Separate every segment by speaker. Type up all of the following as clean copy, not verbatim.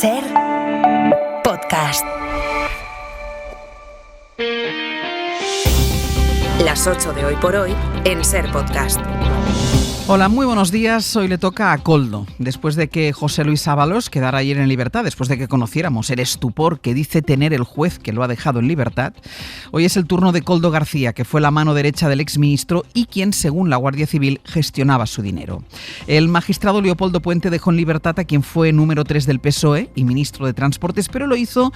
Speaker 1: Ser Podcast. Las 8 de Hoy por Hoy en Ser Podcast.
Speaker 2: Hola, muy buenos días. Hoy le toca a Koldo. Después de que José Luis Ábalos quedara ayer en libertad, después de que conociéramos el estupor que dice tener el juez que lo ha dejado en libertad, hoy es el turno de Koldo García, que fue la mano derecha del exministro y quien, según la Guardia Civil, gestionaba su dinero. El magistrado Leopoldo Puente dejó en libertad a quien fue número 3 del PSOE y ministro de Transportes, pero lo hizo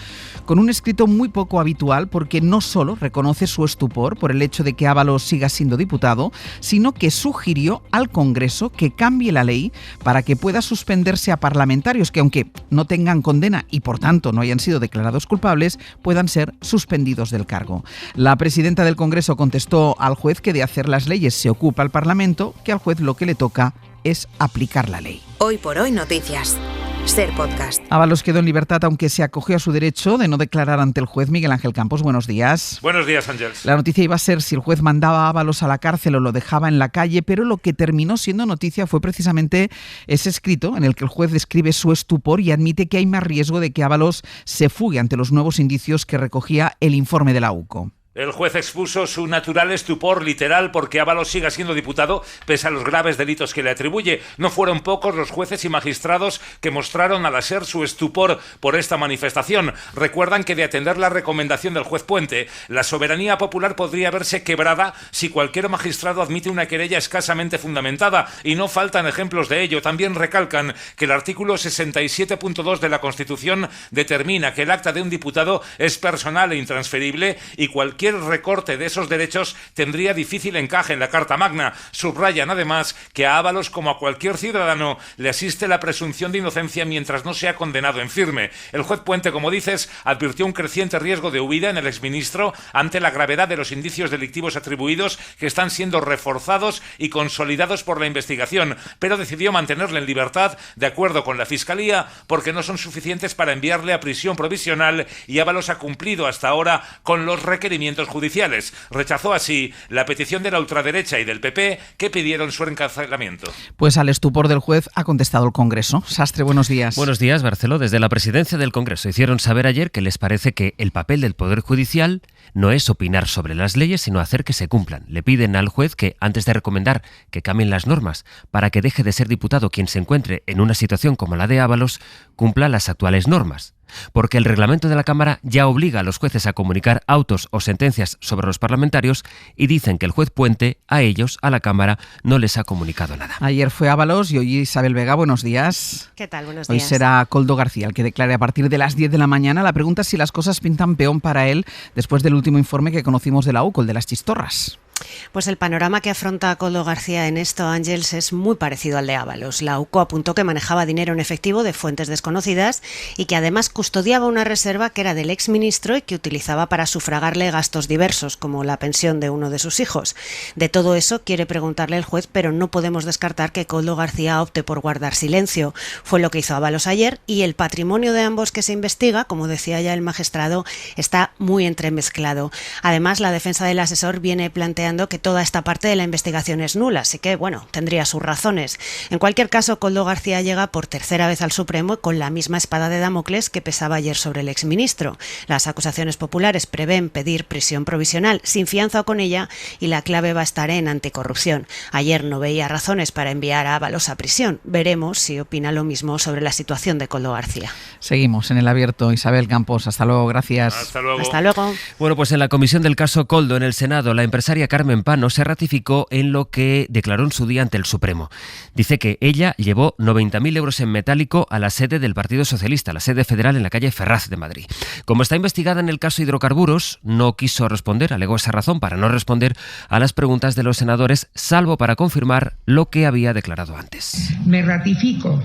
Speaker 2: con un escrito muy poco habitual, porque no solo reconoce su estupor por el hecho de que Ábalos siga siendo diputado, sino que sugirió al Congreso que cambie la ley para que pueda suspenderse a parlamentarios que, aunque no tengan condena y por tanto no hayan sido declarados culpables, puedan ser suspendidos del cargo. La presidenta del Congreso contestó al juez que de hacer las leyes se ocupa el Parlamento, que al juez lo que le toca es aplicar la ley.
Speaker 1: Hoy por Hoy Noticias. Ser Podcast.
Speaker 2: Ábalos quedó en libertad, aunque se acogió a su derecho de no declarar ante el juez. Miguel Ángel Campos, buenos días.
Speaker 3: Buenos días, Ángeles.
Speaker 2: La noticia iba a ser si el juez mandaba a Ábalos a la cárcel o lo dejaba en la calle, pero lo que terminó siendo noticia fue precisamente ese escrito en el que el juez describe su estupor y admite que hay más riesgo de que Ábalos se fugue ante los nuevos indicios que recogía el informe de la UCO.
Speaker 3: El juez expuso su natural estupor literal porque Ábalos siga siendo diputado pese a los graves delitos que le atribuye. No fueron pocos los jueces y magistrados que mostraron al SER su estupor por esta manifestación. Recuerdan que de atender la recomendación del juez Puente, la soberanía popular podría verse quebrada si cualquier magistrado admite una querella escasamente fundamentada, y no faltan ejemplos de ello. También recalcan que el artículo 67.2 de la Constitución determina que el acta de un diputado es personal e intransferible y cualquier recorte de esos derechos tendría difícil encaje en la Carta Magna. Subrayan además que a Ábalos, como a cualquier ciudadano, le asiste la presunción de inocencia mientras no sea condenado en firme. El juez Puente, como dices, advirtió un creciente riesgo de huida en el exministro ante la gravedad de los indicios delictivos atribuidos, que están siendo reforzados y consolidados por la investigación, pero decidió mantenerle en libertad de acuerdo con la Fiscalía porque no son suficientes para enviarle a prisión provisional, y Ábalos ha cumplido hasta ahora con los requerimientos judiciales. Rechazó así la petición de la ultraderecha y del PP, que pidieron su encarcelamiento.
Speaker 2: Pues al estupor del juez ha contestado el Congreso. Sastre, buenos días.
Speaker 4: Buenos días, Barceló. Desde la presidencia del Congreso hicieron saber ayer que les parece que el papel del Poder Judicial no es opinar sobre las leyes, sino hacer que se cumplan. Le piden al juez que, antes de recomendar que cambien las normas para que deje de ser diputado quien se encuentre en una situación como la de Ábalos, cumpla las actuales normas. Porque el reglamento de la Cámara ya obliga a los jueces a comunicar autos o sentencias sobre los parlamentarios, y dicen que el juez Puente a ellos, a la Cámara, no les ha comunicado nada.
Speaker 2: Ayer fue Ábalos y hoy Isabel Vega. Buenos días.
Speaker 5: ¿Qué tal? Buenos
Speaker 2: Hoy
Speaker 5: días.
Speaker 2: será Koldo García el que declare a partir de las 10 de la mañana. La pregunta es si las cosas pintan peor para él después del último informe que conocimos de la UCO, el de las chistorras.
Speaker 5: Pues el panorama que afronta Koldo García en esto, Ángeles, es muy parecido al de Ábalos. La UCO apuntó que manejaba dinero en efectivo de fuentes desconocidas y que además custodiaba una reserva que era del exministro y que utilizaba para sufragarle gastos diversos, como la pensión de uno de sus hijos. De todo eso quiere preguntarle el juez, pero no podemos descartar que Koldo García opte por guardar silencio. Fue lo que hizo Ábalos ayer, y el patrimonio de ambos que se investiga, como decía ya el magistrado, está muy entremezclado. Además, la defensa del asesor viene planteando que toda esta parte de la investigación es nula, así que, bueno, tendría sus razones. En cualquier caso, Koldo García llega por tercera vez al Supremo con la misma espada de Damocles que pesaba ayer sobre el exministro. Las acusaciones populares prevén pedir prisión provisional sin fianza o con ella, y la clave va a estar en anticorrupción. Ayer no veía razones para enviar a Ábalos a prisión. Veremos si opina lo mismo sobre la situación de Koldo García.
Speaker 2: Seguimos en el abierto. Isabel Campos, hasta luego, gracias.
Speaker 3: Hasta luego.
Speaker 5: Hasta luego.
Speaker 4: Bueno, pues en la comisión del caso Koldo en el Senado, la empresaria Carmen Pano se ratificó en lo que declaró en su día ante el Supremo. Dice que ella llevó 90.000 euros en metálico a la sede del Partido Socialista, la sede federal en la calle Ferraz de Madrid. Como está investigada en el caso hidrocarburos, no quiso responder, alegó esa razón para no responder a las preguntas de los senadores, salvo para confirmar lo que había declarado antes.
Speaker 6: Me ratifico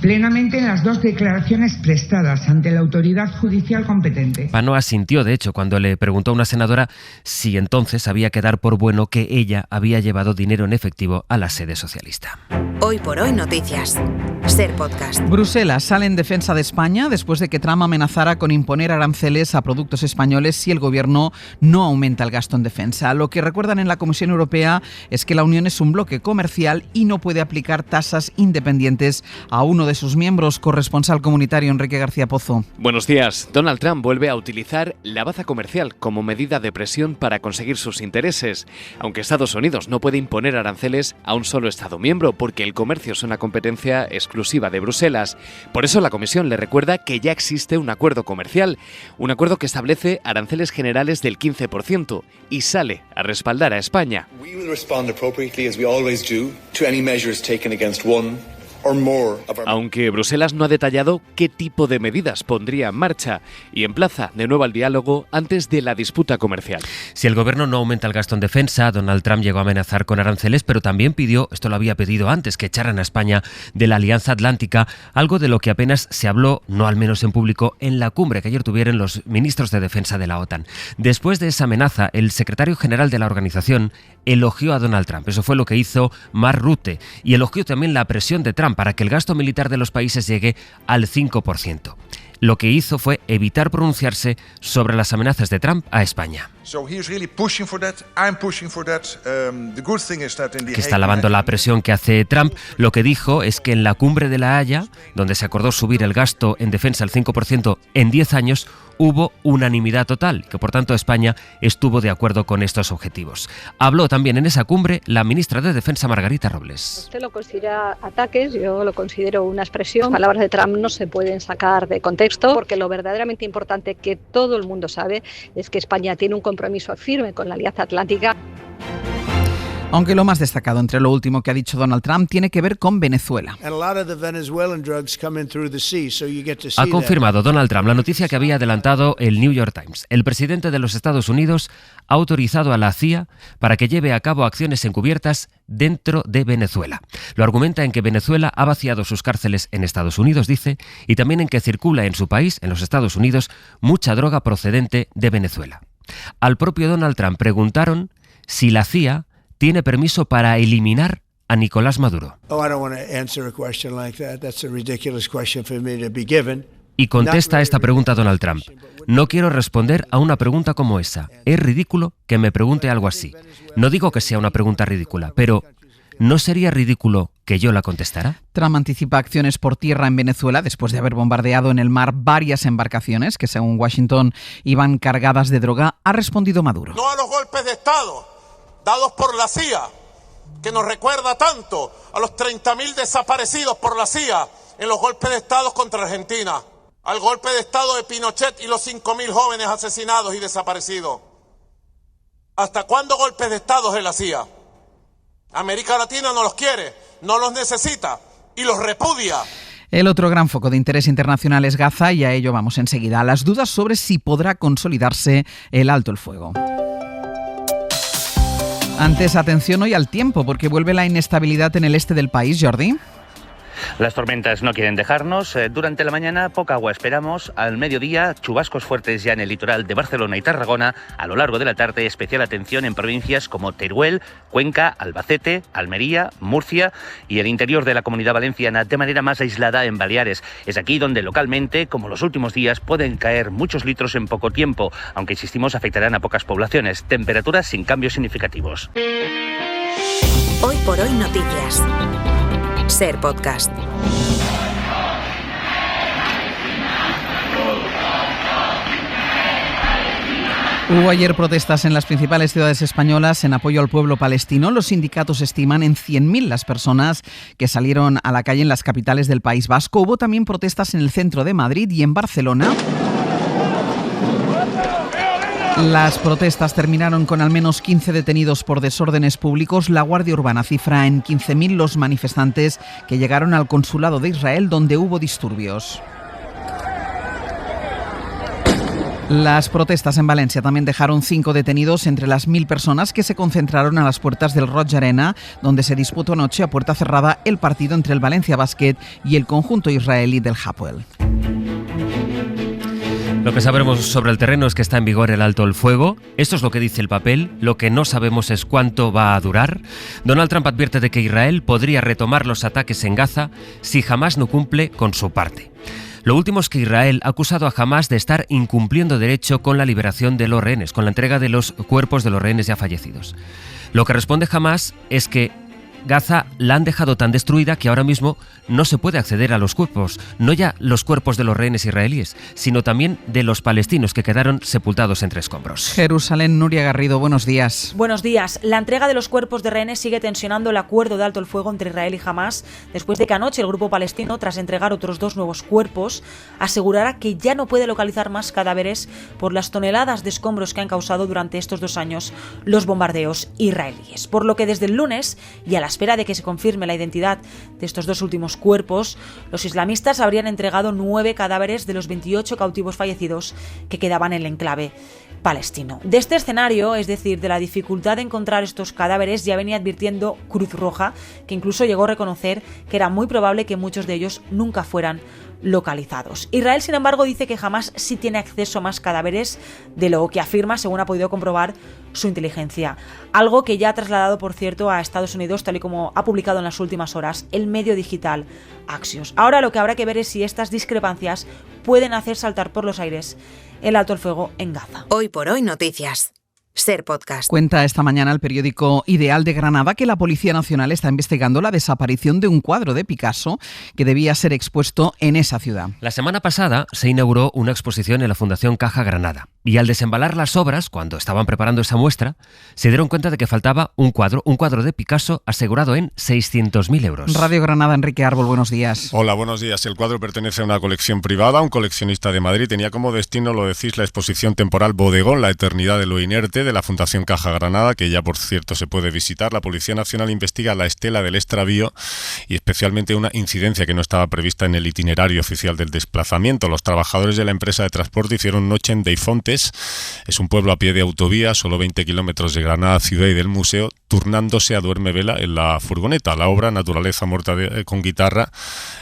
Speaker 6: plenamente en las dos declaraciones prestadas ante la autoridad judicial competente.
Speaker 4: Pano asintió, de hecho, cuando le preguntó a una senadora si entonces había que dar por bueno que ella había llevado dinero en efectivo a la sede socialista.
Speaker 1: Hoy por Hoy Noticias. Ser Podcast.
Speaker 2: Bruselas sale en defensa de España después de que Trump amenazara con imponer aranceles a productos españoles si el gobierno no aumenta el gasto en defensa. Lo que recuerdan en la Comisión Europea es que la Unión es un bloque comercial y no puede aplicar tasas independientes a uno uno de sus miembros, corresponsal comunitario Enrique García Pozo.
Speaker 7: Buenos días. Donald Trump vuelve a utilizar la baza comercial como medida de presión para conseguir sus intereses, aunque Estados Unidos no puede imponer aranceles a un solo Estado miembro porque el comercio es una competencia exclusiva de Bruselas. Por eso la Comisión le recuerda que ya existe un acuerdo comercial, un acuerdo que establece aranceles generales del 15% y sale a respaldar a España. Aunque Bruselas no ha detallado qué tipo de medidas pondría en marcha y emplaza de nuevo al diálogo antes de la disputa comercial.
Speaker 4: Si el gobierno no aumenta el gasto en defensa, Donald Trump llegó a amenazar con aranceles, pero también pidió, esto lo había pedido antes, que echaran a España de la Alianza Atlántica, algo de lo que apenas se habló, no al menos en público, en la cumbre que ayer tuvieron los ministros de defensa de la OTAN. Después de esa amenaza, el secretario general de la organización elogió a Donald Trump. Eso fue lo que hizo Mark Rutte y elogió también la presión de Trump para que el gasto militar de los países llegue al 5%. Lo que hizo fue evitar pronunciarse sobre las amenazas de Trump a España. Que está alabando la presión que hace Trump. Lo que dijo es que en la cumbre de La Haya, donde se acordó subir el gasto en defensa al 5% en 10 años, hubo unanimidad total, que por tanto España estuvo de acuerdo con estos objetivos. Habló también en esa cumbre la ministra de Defensa, Margarita Robles.
Speaker 8: Usted lo considera ataques, yo lo considero una expresión. Las palabras de Trump no se pueden sacar de contexto, porque lo verdaderamente importante que todo el mundo sabe es que España tiene un compromiso firme con la Alianza Atlántica.
Speaker 2: Aunque lo más destacado entre lo último que ha dicho Donald Trump tiene que ver con Venezuela.
Speaker 4: Ha confirmado Donald Trump la noticia que había adelantado el New York Times. El presidente de los Estados Unidos ha autorizado a la CIA para que lleve a cabo acciones encubiertas dentro de Venezuela. Lo argumenta en que Venezuela ha vaciado sus cárceles en Estados Unidos, dice, y también en que circula en su país, en los Estados Unidos, mucha droga procedente de Venezuela. Al propio Donald Trump preguntaron si la CIA tiene permiso para eliminar a Nicolás Maduro. Y contesta esta pregunta Donald Trump: no quiero responder a una pregunta como esa. Es ridículo que me pregunte algo así. No digo que sea una pregunta ridícula, pero ¿no sería ridículo que yo la contestara?
Speaker 2: Trump anticipa acciones por tierra en Venezuela después de haber bombardeado en el mar varias embarcaciones que, según Washington, iban cargadas de droga. Ha respondido Maduro.
Speaker 9: No a los golpes de Estado dados por la CIA, que nos recuerda tanto a los 30.000 desaparecidos por la CIA en los golpes de Estado contra Argentina, al golpe de Estado de Pinochet y los 5.000 jóvenes asesinados y desaparecidos. ¿Hasta cuándo golpes de Estado de la CIA? América Latina no los quiere, no los necesita y los repudia.
Speaker 2: El otro gran foco de interés internacional es Gaza y a ello vamos enseguida. Las dudas sobre si podrá consolidarse el alto el fuego. Antes, atención hoy al tiempo, porque vuelve la inestabilidad en el este del país, Jordi.
Speaker 10: Las tormentas no quieren dejarnos. Durante la mañana poca agua esperamos. Al mediodía chubascos fuertes ya en el litoral de Barcelona y Tarragona. A lo largo de la tarde especial atención en provincias como Teruel, Cuenca, Albacete, Almería, Murcia y el interior de la Comunidad Valenciana, de manera más aislada en Baleares. Es aquí donde localmente, como los últimos días, pueden caer muchos litros en poco tiempo, aunque insistimos afectarán a pocas poblaciones. Temperaturas sin cambios significativos.
Speaker 1: Hoy por hoy noticias. Ser Podcast.
Speaker 2: Hubo ayer protestas en las principales ciudades españolas en apoyo al pueblo palestino. Los sindicatos estiman en 100.000 las personas que salieron a la calle en las capitales del País Vasco. Hubo también protestas en el centro de Madrid y en Barcelona. Las protestas terminaron con al menos 15 detenidos por desórdenes públicos. La Guardia Urbana cifra en 15.000 los manifestantes que llegaron al consulado de Israel, donde hubo disturbios. Las protestas en Valencia también dejaron 5 detenidos entre las 1.000 personas que se concentraron a las puertas del Roig Arena, donde se disputó anoche a puerta cerrada el partido entre el Valencia Basket y el conjunto israelí del Hapoel.
Speaker 4: Lo que sabremos sobre el terreno es que está en vigor el alto el fuego. Esto es lo que dice el papel. Lo que no sabemos es cuánto va a durar. Donald Trump advierte de que Israel podría retomar los ataques en Gaza si Hamás no cumple con su parte. Lo último es que Israel ha acusado a Hamás de estar incumpliendo derecho con la liberación de los rehenes, con la entrega de los cuerpos de los rehenes ya fallecidos. Lo que responde Hamás es que Gaza la han dejado tan destruida que ahora mismo no se puede acceder a los cuerpos, no ya los cuerpos de los rehenes israelíes, sino también de los palestinos que quedaron sepultados entre escombros.
Speaker 2: Jerusalén, Nuria Garrido, buenos días.
Speaker 11: Buenos días. La entrega de los cuerpos de rehenes sigue tensionando el acuerdo de alto el fuego entre Israel y Hamás, después de que anoche el grupo palestino, tras entregar otros 2 nuevos cuerpos, asegurara que ya no puede localizar más cadáveres por las toneladas de escombros que han causado durante estos 2 años los bombardeos israelíes. Por lo que desde el lunes, y a la espera de que se confirme la identidad de estos 2 últimos cuerpos, los islamistas habrían entregado 9 cadáveres de los 28 cautivos fallecidos que quedaban en el enclave palestino. De este escenario, es decir, de la dificultad de encontrar estos cadáveres, ya venía advirtiendo Cruz Roja, que incluso llegó a reconocer que era muy probable que muchos de ellos nunca fueran localizados. Israel, sin embargo, dice que jamás sí tiene acceso a más cadáveres de lo que afirma, según ha podido comprobar su inteligencia. Algo que ya ha trasladado, por cierto, a Estados Unidos, tal y como ha publicado en las últimas horas el medio digital Axios. Ahora lo que habrá que ver es si estas discrepancias pueden hacer saltar por los aires el alto el fuego en Gaza.
Speaker 1: Hoy por hoy noticias. Ser Podcast.
Speaker 2: Cuenta esta mañana el periódico Ideal de Granada que la Policía Nacional está investigando la desaparición de un cuadro de Picasso que debía ser expuesto en esa ciudad.
Speaker 4: La semana pasada se inauguró una exposición en la Fundación Caja Granada y al desembalar las obras, cuando estaban preparando esa muestra, se dieron cuenta de que faltaba un cuadro de Picasso asegurado en 600.000 euros.
Speaker 2: Radio Granada, Enrique Árbol, buenos días.
Speaker 12: Hola, buenos días. El cuadro pertenece a una colección privada, un coleccionista de Madrid. Tenía como destino, lo decís, la exposición temporal Bodegón, la eternidad de lo inerte, de la Fundación Caja Granada, que ya por cierto se puede visitar. La Policía Nacional investiga la estela del extravío y especialmente una incidencia que no estaba prevista en el itinerario oficial del desplazamiento. Los trabajadores de la empresa de transporte hicieron noche en Deifontes, es un pueblo a pie de autovía, solo 20 kilómetros de Granada ciudad y del museo, turnándose a duerme vela en la furgoneta. La obra Naturaleza muerta con guitarra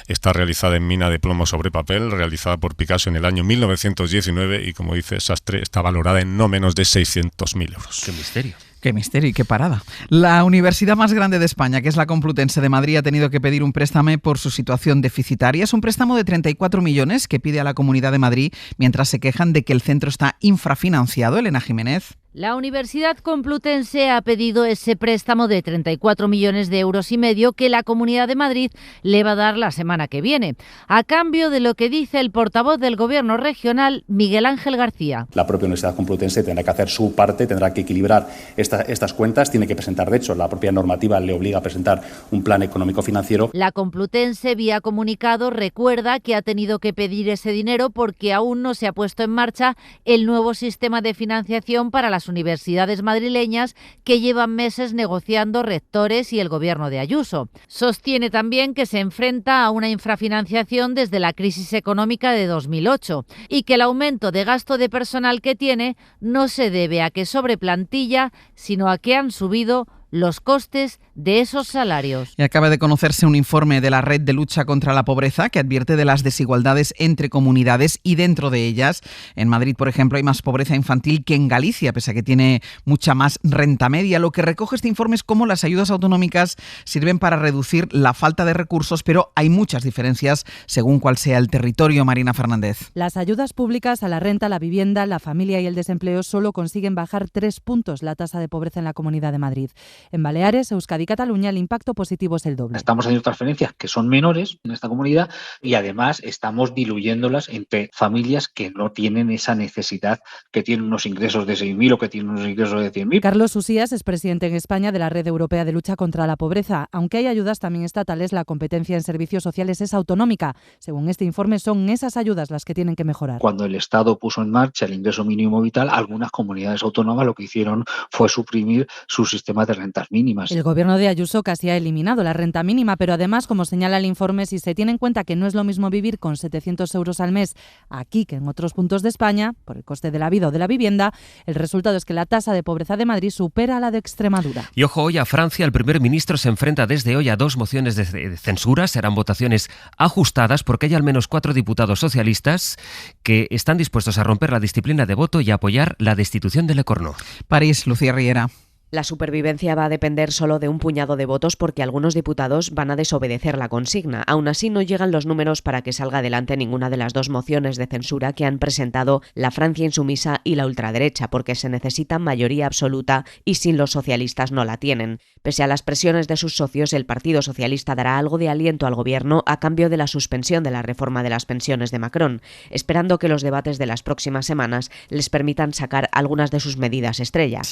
Speaker 12: está realizada en mina de plomo sobre papel, realizada por Picasso en el año 1919 y, como dice Sastre, está valorada en no menos de 600.000 euros.
Speaker 4: ¡Qué misterio!
Speaker 2: ¡Qué misterio y qué parada! La universidad más grande de España, que es la Complutense de Madrid, ha tenido que pedir un préstamo por su situación deficitaria. Es un préstamo de 34 millones que pide a la Comunidad de Madrid, mientras se quejan de que el centro está infrafinanciado. Elena Jiménez.
Speaker 13: La Universidad Complutense ha pedido ese préstamo de 34,5 millones de euros que la Comunidad de Madrid le va a dar la semana que viene, a cambio de lo que dice el portavoz del Gobierno regional, Miguel Ángel García.
Speaker 14: La propia Universidad Complutense tendrá que hacer su parte, tendrá que equilibrar estas cuentas, tiene que presentar, de hecho, la propia normativa le obliga a presentar un plan económico-financiero.
Speaker 13: La Complutense, vía comunicado, recuerda que ha tenido que pedir ese dinero porque aún no se ha puesto en marcha el nuevo sistema de financiación para las universidades madrileñas que llevan meses negociando rectores y el gobierno de Ayuso. Sostiene también que se enfrenta a una infrafinanciación desde la crisis económica de 2008 y que el aumento de gasto de personal que tiene no se debe a que sobre plantilla, sino a que han subido los costes de esos salarios.
Speaker 2: Y acaba de conocerse un informe de la Red de Lucha contra la Pobreza que advierte de las desigualdades entre comunidades y dentro de ellas. En Madrid, por ejemplo, hay más pobreza infantil que en Galicia, pese a que tiene mucha más renta media. Lo que recoge este informe es cómo las ayudas autonómicas sirven para reducir la falta de recursos, pero hay muchas diferencias según cuál sea el territorio. Marina Fernández.
Speaker 15: Las ayudas públicas a la renta, la vivienda, la familia y el desempleo solo consiguen bajar 3 puntos la tasa de pobreza en la Comunidad de Madrid. En Baleares, Euskadi y Cataluña el impacto positivo es el doble.
Speaker 16: Estamos haciendo transferencias que son menores en esta comunidad y además estamos diluyéndolas entre familias que no tienen esa necesidad, que tienen unos ingresos de 6.000 o que tienen unos ingresos de 100.000.
Speaker 15: Carlos Usías es presidente en España de la Red Europea de Lucha contra la Pobreza. Aunque hay ayudas también estatales, la competencia en servicios sociales es autonómica. Según este informe, son esas ayudas las que tienen que mejorar.
Speaker 16: Cuando el Estado puso en marcha el ingreso mínimo vital, algunas comunidades autónomas lo que hicieron fue suprimir su sistema de rentas mínimas.
Speaker 15: El gobierno de Ayuso casi ha eliminado la renta mínima, pero además, como señala el informe, si se tiene en cuenta que no es lo mismo vivir con 700 euros al mes aquí que en otros puntos de España, por el coste de la vida o de la vivienda, el resultado es que la tasa de pobreza de Madrid supera a la de Extremadura.
Speaker 4: Y ojo, hoy a Francia el primer ministro se enfrenta desde hoy a 2 mociones de censura. Serán votaciones ajustadas porque hay al menos 4 diputados socialistas que están dispuestos a romper la disciplina de voto y a apoyar la destitución de Lecornu.
Speaker 2: París, Lucía Riera.
Speaker 17: La supervivencia va a depender solo de un puñado de votos porque algunos diputados van a desobedecer la consigna. Aún así, no llegan los números para que salga adelante ninguna de las dos mociones de censura que han presentado la Francia Insumisa y la ultraderecha, porque se necesita mayoría absoluta y sin los socialistas no la tienen. Pese a las presiones de sus socios, el Partido Socialista dará algo de aliento al gobierno a cambio de la suspensión de la reforma de las pensiones de Macron, esperando que los debates de las próximas semanas les permitan sacar algunas de sus medidas estrella.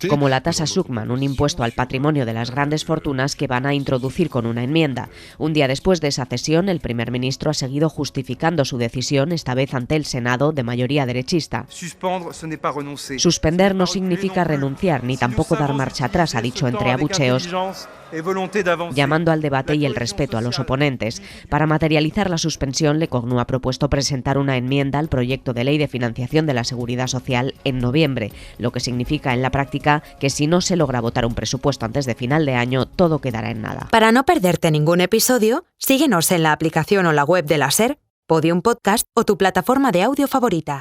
Speaker 17: Como la tasa Zuckman, un impuesto al patrimonio de las grandes fortunas que van a introducir con una enmienda. Un día después de esa cesión, el primer ministro ha seguido justificando su decisión, esta vez ante el Senado de mayoría derechista. Suspender no significa renunciar, ni tampoco dar marcha atrás, ha dicho entre abucheos, llamando al debate y el respeto a los oponentes. Para materializar la suspensión, Le Cornu ha propuesto presentar una enmienda al proyecto de ley de financiación de la Seguridad Social en noviembre, lo que significa en la práctica que si no se logra votar un presupuesto antes de final de año, todo quedará en nada.
Speaker 1: Para no perderte ningún episodio, síguenos en la aplicación o la web de la SER, Podium Podcast o tu plataforma de audio favorita.